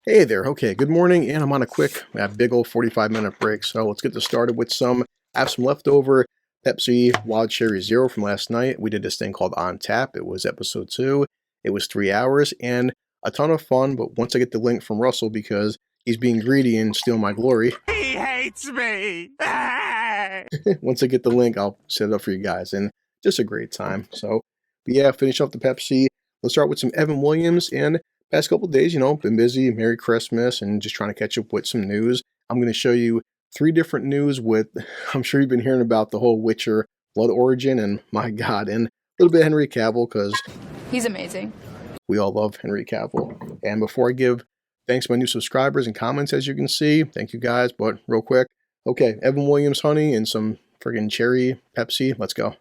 Hey there. Okay, good morning, and I'm on a quick, big old 45-minute break. So let's get this started with I have some leftover Pepsi Wild Cherry Zero from last night. We did this thing called On Tap. It was episode 2. It was 3 hours and a ton of fun. But once I get the link from Russell, because he's being greedy and stealing my glory, He hates me. once I get the link, I'll set it up for you guys. And just a great time. So, but yeah, finish off the Pepsi. Let's start with some Evan Williams. And past couple of days, been busy. Merry Christmas and just trying to catch up with some news. I'm going to show you 3 different news with, I'm sure you've been hearing about the whole Witcher Blood Origin and my God, and a little bit of Henry Cavill because he's amazing. We all love Henry Cavill. And before I give thanks to my new subscribers and comments, as you can see, thank you guys. But real quick, okay, Evan Williams honey and some friggin' cherry Pepsi. Let's go.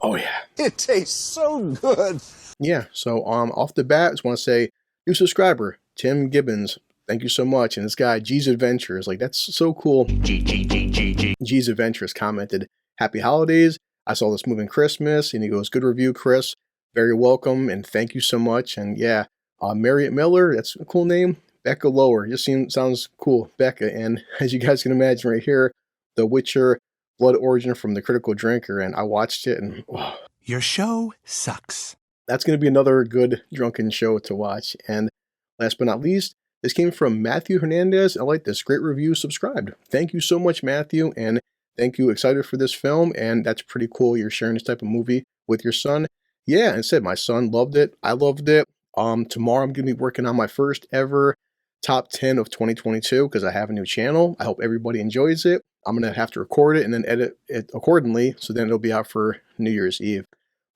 Oh yeah. It tastes so good. Yeah, so off the bat, I just want to say, new subscriber, Tim Gibbons. Thank you so much. And this guy, G's Adventures, like that's so cool. G's Adventures commented, "Happy holidays. I saw this movie Christmas," and he goes, "Good review, Chris. Very welcome, and thank you so much." And yeah, Marriott Miller, that's a cool name. Becca Lower, just sounds cool, Becca. And as you guys can imagine right here, The Witcher Blood Origin from the Critical Drinker, and I watched it, and oh, your show sucks. That's going to be another good drunken show to watch. And last but not least, this came from Matthew Hernandez. I like this. Great review, subscribed. Thank you so much, Matthew, and thank you. Excited for this film, and that's pretty cool. You're sharing this type of movie with your son. Yeah, and said my son loved it. I loved it. Tomorrow I'm going to be working on my first ever top 10 of 2022 because I have a new channel. I hope everybody enjoys it. I'm going to have to record it and then edit it accordingly, so then it'll be out for New Year's Eve.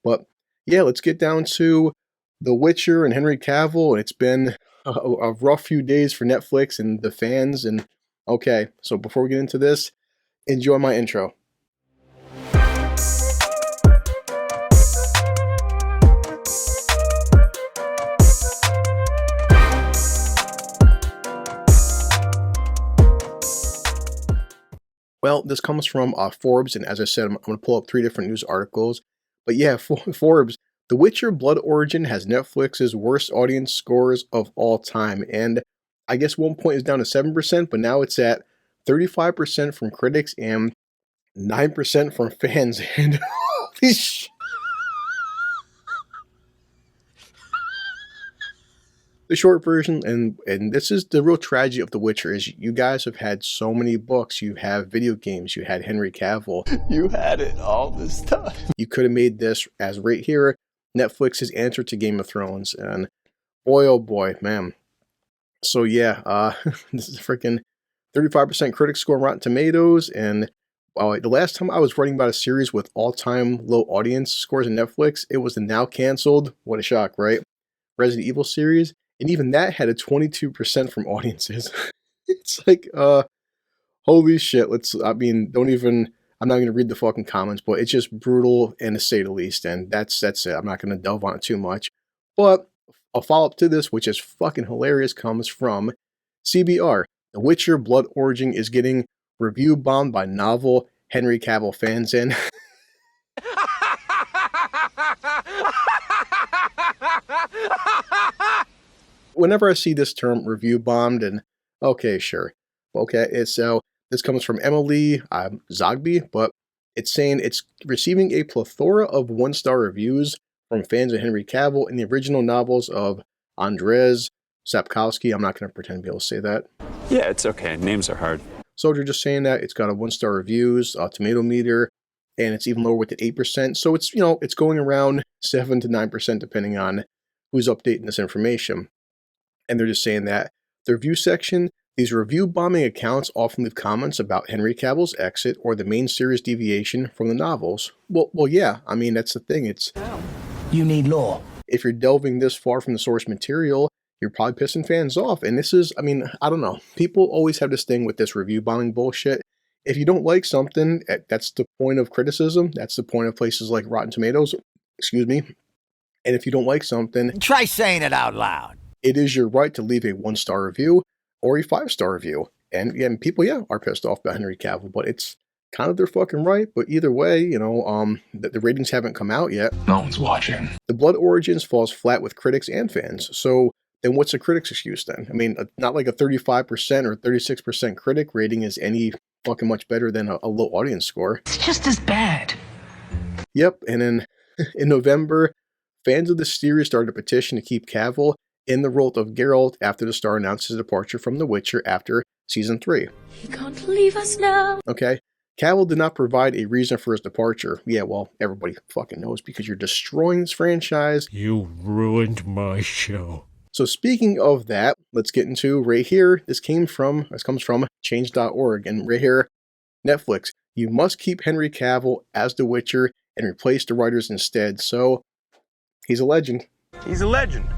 But yeah, let's get down to The Witcher and Henry Cavill. It's been a rough few days for Netflix and the fans. And okay, so before we get into this, enjoy my intro. Well, this comes from Forbes, and as I said, I'm going to pull up 3 different news articles. But yeah, Forbes, The Witcher Blood Origin has Netflix's worst audience scores of all time. And I guess one point is down to 7%, but now it's at 35% from critics and 9% from fans. And holy shit. The short version, and this is the real tragedy of The Witcher, is you guys have had so many books, you have video games, you had Henry Cavill. You had it all this time. You could have made this, as right here, Netflix's answer to Game of Thrones, and boy, oh boy, man. So yeah, this is a freaking 35% critic score on Rotten Tomatoes, and the last time I was writing about a series with all-time low audience scores on Netflix, it was the now canceled, what a shock, right? Resident Evil series. And even that had a 22% from audiences. It's like, holy shit. I'm not going to read the fucking comments, but it's just brutal, and to say the least. And that's it. I'm not going to delve on it too much. But a follow-up to this, which is fucking hilarious, comes from CBR. The Witcher Blood Origin is getting review bombed by novel Henry Cavill fans, and whenever I see this term review bombed, and okay, sure. Okay, this comes from Emily Zogby, but it's saying it's receiving a plethora of 1-star reviews from fans of Henry Cavill in the original novels of Andrzej Sapkowski. I'm not going to pretend to be able to say that. Yeah, it's okay. Names are hard. So they're just saying that it's got a 1-star reviews, tomato meter, and it's even lower with the 8%. So it's, it's going around 7 to 9% depending on who's updating this information. And they're just saying that the review section, these review bombing accounts often leave comments about Henry Cavill's exit or the main series deviation from the novels. Well, yeah, I mean, that's the thing. You need law. If you're delving this far from the source material, you're probably pissing fans off. And this is, I don't know. People always have this thing with this review bombing bullshit. If you don't like something, that's the point of criticism. That's the point of places like Rotten Tomatoes. Excuse me. And if you don't like something, Try saying it out loud. it is your right to leave a 1-star review or a 5-star review. And people, are pissed off about Henry Cavill, but it's kind of they're fucking right, but either way, the ratings haven't come out yet. No one's watching. The Blood Origins falls flat with critics and fans. So then what's the critics' excuse then? I mean, not like a 35% or 36% critic rating is any fucking much better than a low audience score. It's just as bad. Yep, and then in November, fans of the series started a petition to keep Cavill in the role of Geralt after the star announced his departure from The Witcher after season 3. He can't leave us now. Okay, Cavill did not provide a reason for his departure. Yeah, well, everybody fucking knows because you're destroying this franchise. You ruined my show. So speaking of that, let's get into right here. This comes from change.org, and right here, Netflix, you must keep Henry Cavill as The Witcher and replace the writers instead. So he's a legend. He's a legend.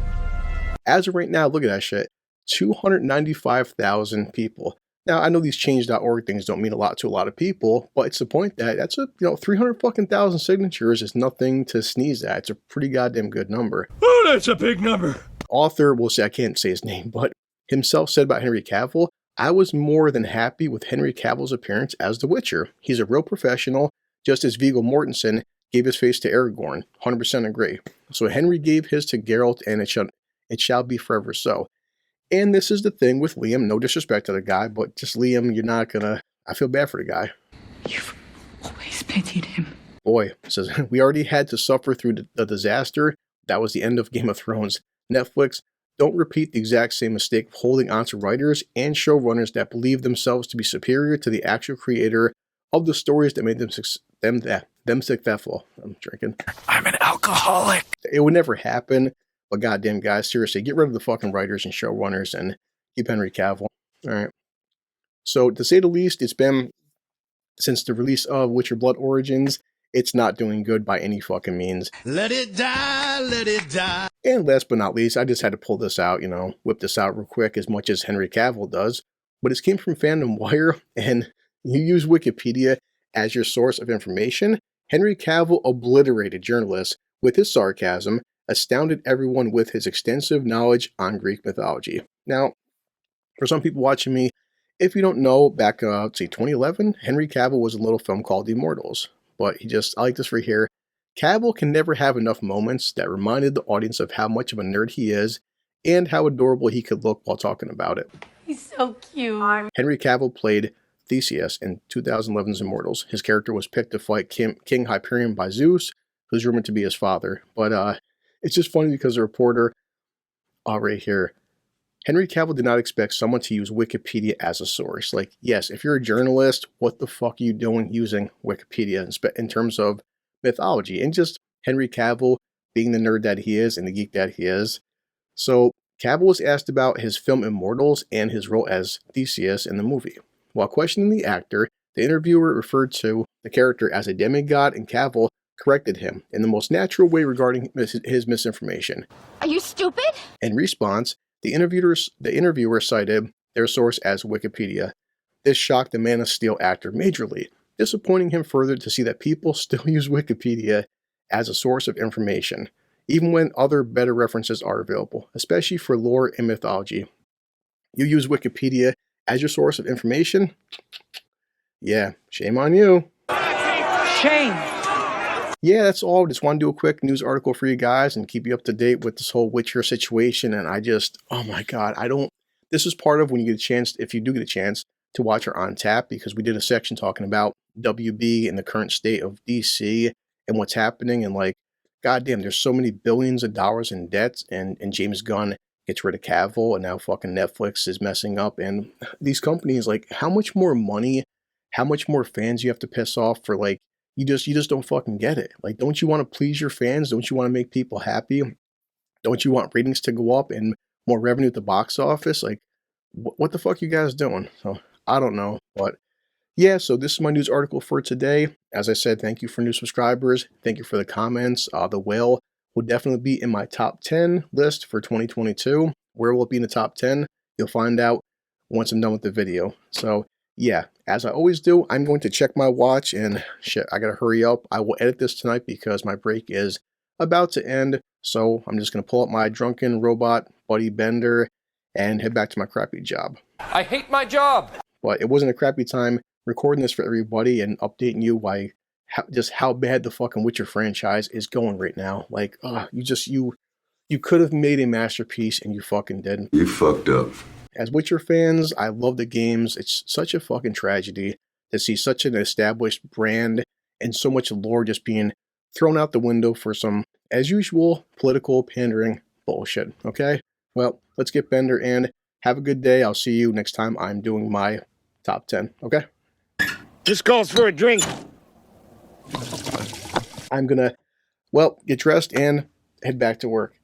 As of right now, look at that shit. 295,000 people. Now, I know these change.org things don't mean a lot to a lot of people, but it's the point that that's 300,000 signatures is nothing to sneeze at. It's a pretty goddamn good number. Oh, that's a big number. Author, we'll say, I can't say his name, but himself said about Henry Cavill, I was more than happy with Henry Cavill's appearance as The Witcher. He's a real professional, just as Viggo Mortensen gave his face to Aragorn. 100% agree. So Henry gave his to Geralt, and it shall be forever so. And this is the thing with Liam, no disrespect to the guy, but just Liam, you're not gonna, I feel bad for the guy. You've always pitied him. Boy, says, we already had to suffer through the disaster. That was the end of Game of Thrones. Netflix, don't repeat the exact same mistake of holding on to writers and showrunners that believe themselves to be superior to the actual creator of the stories that made them successful. I'm drinking. I'm an alcoholic. It would never happen. But goddamn, guys, seriously, get rid of the fucking writers and showrunners and keep Henry Cavill. All right. So, to say the least, it's been, since the release of Witcher Blood Origins, it's not doing good by any fucking means. Let it die, let it die. And last but not least, I just had to pull this out, whip this out real quick as much as Henry Cavill does. But it came from Fandom Wire, and you use Wikipedia as your source of information. Henry Cavill obliterated journalists with his sarcasm, astounded everyone with his extensive knowledge on Greek mythology. Now, for some people watching me, if you don't know, back, let's see, 2011, Henry Cavill was in a little film called The Immortals. But I like this right here. Cavill can never have enough moments that reminded the audience of how much of a nerd he is and how adorable he could look while talking about it. He's so cute. Henry Cavill played Theseus in 2011's Immortals. His character was picked to fight King Hyperion by Zeus, who's rumored to be his father. But it's just funny because the reporter, right here, Henry Cavill did not expect someone to use Wikipedia as a source. Like, yes, if you're a journalist, what the fuck are you doing using Wikipedia in terms of mythology? And just Henry Cavill being the nerd that he is and the geek that he is. So Cavill was asked about his film Immortals and his role as Theseus in the movie. While questioning the actor, the interviewer referred to the character as a demigod, and Cavill corrected him in the most natural way regarding his misinformation. Are you stupid? In response, the interviewer cited their source as Wikipedia. This shocked the Man of Steel actor majorly, disappointing him further to see that people still use Wikipedia as a source of information, even when other better references are available, especially for lore and mythology. You use Wikipedia as your source of information? Yeah, shame on you. Shame. Yeah, that's all. Just want to do a quick news article for you guys and keep you up to date with this whole Witcher situation. And oh my God, this is part of when you get a chance, if you do get a chance, to watch our On Tap, because we did a section talking about WB and the current state of DC and what's happening. And like, goddamn, there's so many billions of dollars in debts, and James Gunn gets rid of Cavill, and now fucking Netflix is messing up. And these companies, like, how much more money, how much more fans you have to piss off for, like, you just don't fucking get it. Like, don't you want to please your fans? Don't you want to make people happy? Don't you want ratings to go up and more revenue at the box office? Like, what the fuck you guys doing? So, I don't know. But, yeah, so this is my news article for today. As I said, thank you for new subscribers. Thank you for the comments. The Whale will definitely be in my top 10 list for 2022. Where will it be in the top 10? You'll find out once I'm done with the video. So, yeah, as I always do, I'm going to check my watch, and shit, I gotta hurry up. I will edit this tonight because my break is about to end. So I'm just gonna pull up my drunken robot buddy Bender and head back to my crappy job. I hate my job. But it wasn't a crappy time recording this for everybody and updating you just how bad the fucking Witcher franchise is going right now. Like, you could have made a masterpiece and you fucking didn't. You fucked up. As Witcher fans, I love the games. It's such a fucking tragedy to see such an established brand and so much lore just being thrown out the window for some, as usual, political pandering bullshit. Okay? Well, let's get Bender and have a good day. I'll see you next time I'm doing my top 10. Okay? Just calls for a drink. I'm gonna, well, get dressed and head back to work.